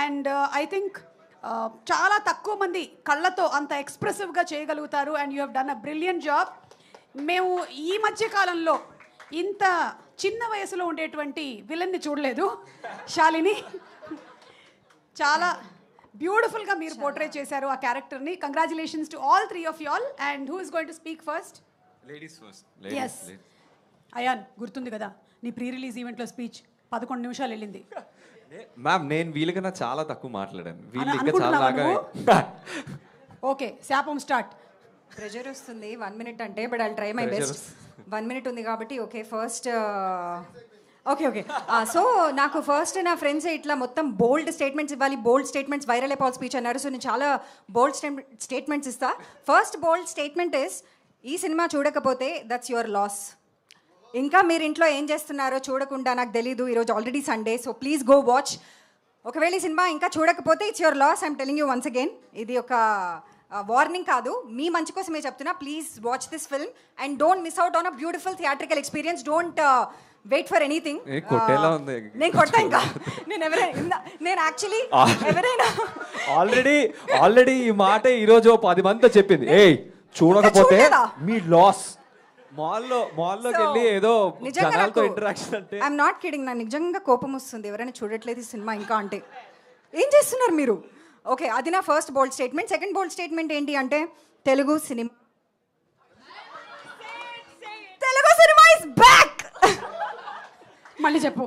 And I think చాలా తక్కువ మంది కళ్ళతో అంత ఎక్స్ప్రెసివ్గా చేయగలుగుతారు and you have done a brilliant job. మేము ఈ మధ్య కాలంలో ఇంత చిన్న వయసులో ఉండేటువంటి విలన్ని చూడలేదు. శాలిని చాలా బ్యూటిఫుల్గా మీరు పోర్ట్రే చేశారు ఆ క్యారెక్టర్ని. Congratulations to all three of you all. And who is going to speak first? Ladies first. Yes Ayan, గుర్తుంది కదా నీ ప్రీ రిలీజ్ ఈవెంట్లో స్పీచ్ 11 నిమిషాలు వెళ్ళింది. మ్యామ్ నేను వీళ్ళకన్నా చాలా తక్కువ మాట్లాడాను. వీళ్ళు ఇంకా చాలా బాగా. ఓకే, శాపం స్టార్ట్. ప్రెజర్ వస్తుంది 1 minute అంటే, but I'll try my best. 1 minute ఉంది కాబట్టి ఓకే. First okay. సో నాకు ఫస్ట్ నా ఫ్రెండ్స్ ఇట్లా మొత్తం బోల్డ్ స్టేట్మెంట్స్ ఇవ్వాలి, బోల్డ్ స్టేట్మెంట్స్ వైరల్ అయిపోవాలి స్పీచ్ అన్నారు. సో నేను చాలా బోల్డ్ స్టేట్మెంట్స్ ఇస్తా. ఫస్ట్ బోల్డ్ స్టేట్మెంట్ ఇస్, ఈ సినిమా చూడకపోతే దట్స్ యువర్ లాస్. ఇంకా మీరు ఇంట్లో ఏం చేస్తున్నారో చూడకుండా నాకు తెలీదు. ఈరోజు already Sunday, so please go watch. ఒకవేళ ఈ సినిమా ఇంకా చూడకపోతే it's your loss. I'm telling you once again. ఇది ఒక వార్నింగ్ కాదు, మీ మంచి కోసమే చెప్తున్నా. Please watch this film and don't miss out on a beautiful theatrical experience. Don't wait for anything. నేను కొడతా ఇంకా. నేను యాక్చువల్లీ ఎవరైనా ఆల్రెడీ ఈ మాట ఈరోజు 10 మందితో చెప్పింది. ఏయ్ చూడకపోతే మీ లాస్. మాల్లోకి వెళ్ళి ఏదో జనాలతో ఇంటరాక్షన్ అంటే ఐఎమ్ నాట్ కిడింగ్. నాకు నిజంగా కోపం వస్తుంది ఎవరైనా చూడట్లేదు ఈ సినిమా ఇంకా అంటే. ఏం చేస్తున్నారు మీరు? ఓకే, అది నా ఫస్ట్ బోల్డ్ స్టేట్మెంట్. సెకండ్ బోల్డ్ స్టేట్మెంట్ ఏంటి అంటే, తెలుగు సినిమా ఇస్ బ్యాక్. మళ్ళీ చెప్పు.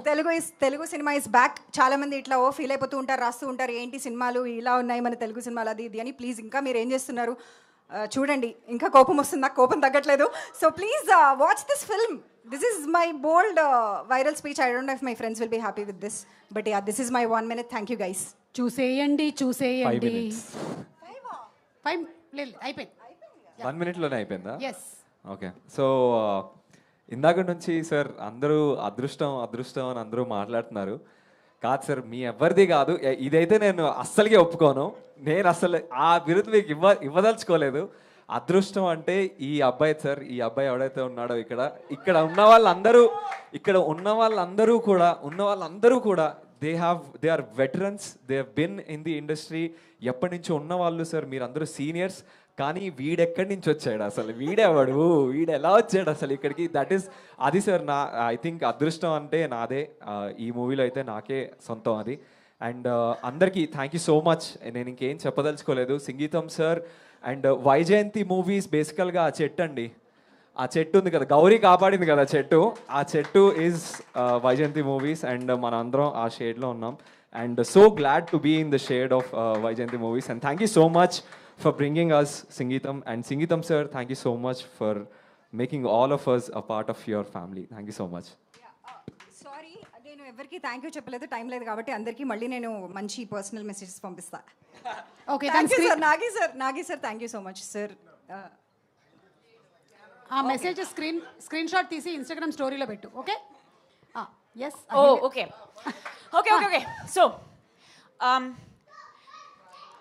Telugu cinema is back. చాలా మంది ఇట్లా ఫీల్ అయిపోతూ ఉంటారు, రాస్తూ ఉంటారు, ఏంటి సినిమాలు ఇలా ఉన్నాయి మన తెలుగు సినిమాలు అది ఇది అని. ప్లీజ్ ఇంకా మీరు ఏం చేస్తున్నారు చూడండి. ఇంకా కోపం వస్తుంది, నాకు కోపం తగ్గట్లేదు. So please watch this film. This is my bold viral speech. I don't know if my friends will be happy with this, but yeah, this is my 1 minute. Thank you guys. చూసేయండి 5 అయిపోయింది. 1 minute లోనే అయిపోయిందా? Yes. Okay. So ఇందాక నుంచి sir అందరూ అదృష్టం అని అందరూ మాట్లాడుతున్నారు. కాదు సార్, మీ ఎవరిది కాదు. ఇదైతే నేను అస్సలుగా ఒప్పుకోను. నేను అసలు ఆ బిరుదు మీకు ఇవ్వదలుచుకోలేదు. అదృష్టం అంటే ఈ అబ్బాయి సార్, ఈ అబ్బాయి ఎవడైతే ఉన్నాడో ఇక్కడ ఉన్న వాళ్ళందరూ కూడా they are veterans. They have been in the industry. ఎప్పటి నుంచో ఉన్న వాళ్ళు సార్. మీరందరూ సీనియర్స్. కానీ వీడెక్కడి నుంచి వచ్చాడు అసలు? వీడు ఎలా వచ్చాడు అసలు ఇక్కడికి? అది సార్ ఐ థింక్ అదృష్టం అంటే నాదే. ఈ మూవీలో అయితే నాకే సొంతం అది. అండ్ అందరికీ థ్యాంక్ యూ సో మచ్. నేను ఇంకేం చెప్పదలుచుకోలేదు. సంగీతం సార్ అండ్ వైజయంతి మూవీస్ బేసికల్గా ఆ చెట్టు అండి. ఆ చెట్టు ఉంది కదా, గౌరీ కాపాడింది కదా చెట్టు. ఆ చెట్టు ఈజ్ వైజయంతి మూవీస్. అండ్ మన అందరం ఆ షేడ్లో ఉన్నాం. And so glad to be in the shade of Vyjayanthi Movies. And thank you so much for bringing us Sangeetam. And Sangeetam sir, thank you so much for making all of us a part of your family. Thank you so much. Sorry, నేను ఎవరికి thank you చెప్పలేదు, time లేదు కాబట్టి. అందరికీ మళ్ళీ నేను మంచి personal messages పంపిస్తా. Okay, thank you sir. Nagi sir thank you so much sir. ఆ మెసేజ్ స్క్రీన్ షాట్ తీసి ఇన్స్టాగ్రామ్ స్టోరీలో పెట్టు. ఓకే. ఎస్. ఓకే. సో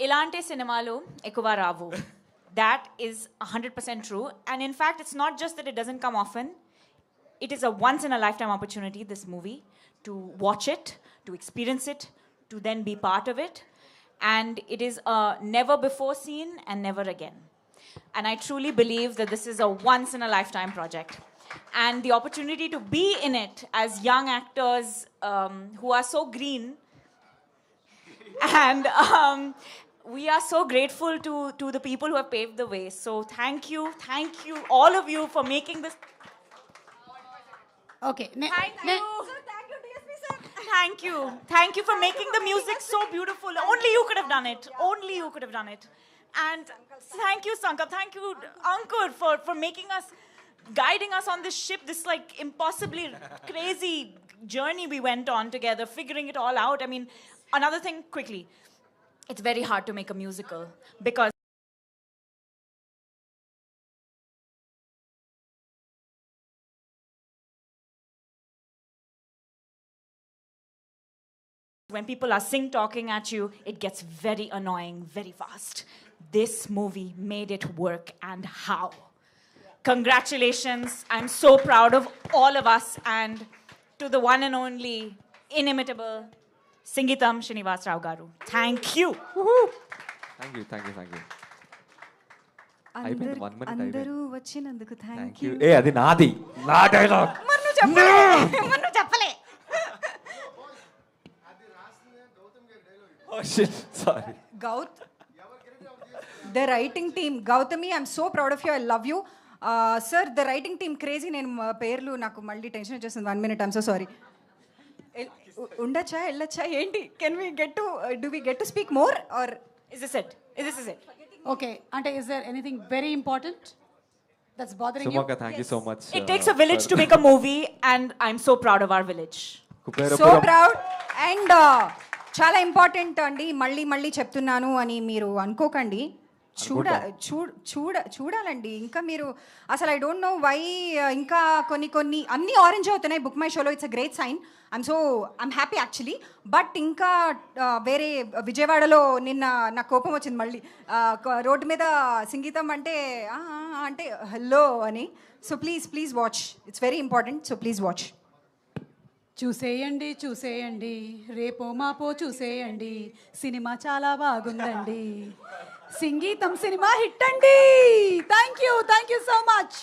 ఇలాంటి సినిమాలు ఎక్కువ రావు. That is 100% true. And in fact, it's not just that it doesn't come often. It is a once in a lifetime opportunity, this movie, to watch it, to experience it, to then be part of it. And it is a never before seen and never again. And I truly believe that this is a once in a lifetime project. And the opportunity to be in it as young actors who are so green and we are so grateful to the people who have paved the way. So thank you all of you for making this. Okay. Thank you for making the music so beautiful. Only you could have done it. And thank you Sankar, thank you Ankur for making us, guiding us on this ship, this like impossibly crazy journey we went on together, figuring it all out. I mean, another thing quickly, it's very hard to make a musical because when people are talking at you, it gets very annoying very fast. This movie made it work, and how. Congratulations. I'm so proud of all of us, and to the one and only inimitable Singitam Srinivas Rao garu. Thank you. Thank you అయిపోయింది 1 minute అందరూ వచ్చినందుకు thank thank you ఏ అది నాది నా dialogue మన్ను చెప్పలే. Oh shit sorry Gauth, the writing team, Gautami, I'm so proud of you. I love you. Sir, the writing team crazy. నేను పేర్లు నాకు మళ్ళీ టెన్షన్ వచ్చేసింది. 1 minute, I'm so sorry. ఉండొచ్చా వెళ్ళొచ్చా ఏంటి? Can we get to do we get to speak more or Is this it? This is it. Okay అంటే is there anything very important that's bothering you? Sumakka thank you so much It takes a village to make a movie, and I'm so proud of our village. So proud and చాలా important అండి. మళ్ళీ మళ్ళీ చెప్తున్నాను అని మీరు అనుకోకండి. చూడాలండి ఇంకా మీరు అసలు ఐ డోంట్ నో వై ఇంకా కొన్ని అన్ని ఆరెంజ్ అవుతున్నాయి బుక్ మై షోలో. It's a great sign. I'm happy actually. But ఇంకా వేరే విజయవాడలో నిన్న నాకు కోపం వచ్చింది మళ్ళీ. రోడ్డు మీద సంగీతం అంటే అంటే హలో అని. So please watch. It's very important. So please watch. చూసేయండి రేపో మాపో చూసేయండి, సినిమా చాలా బాగుందండి. సంగీతం సినిమా హిట్ అండి. Thank you so much.